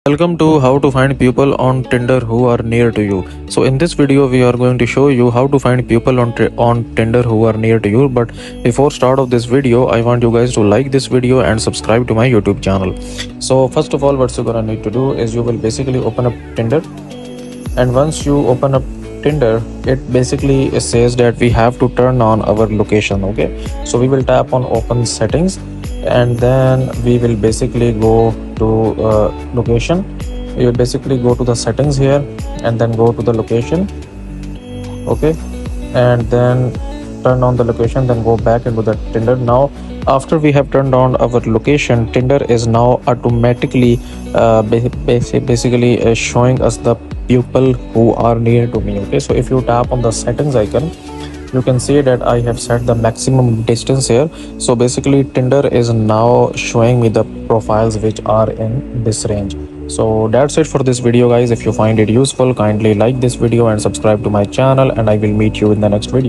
Welcome to how to find people on Tinder who are near to you. So in this video we are going to show you how to find people on Tinder who are near to you. But before start of this video, I want you guys to like this video and subscribe to my YouTube channel. So first of all, what you're gonna need to do is you will basically open up Tinder, and once you open up Tinder, it basically says that we have to turn on our location. Okay, so we will tap on open settings, and then we will basically go to location. We will basically go to the settings here and then go to the location. Okay, and then turn on the location, then go back into the Tinder. Now after we have turned on our location, Tinder is now automatically basically showing us the people who are near to me. Okay, so if you tap on the settings icon, you can see that I have set the maximum distance here. So basically Tinder is now showing me the profiles which are in this range. So that's it for this video, guys. If you find it useful, kindly like this video and subscribe to my channel, and I will meet you in the next video.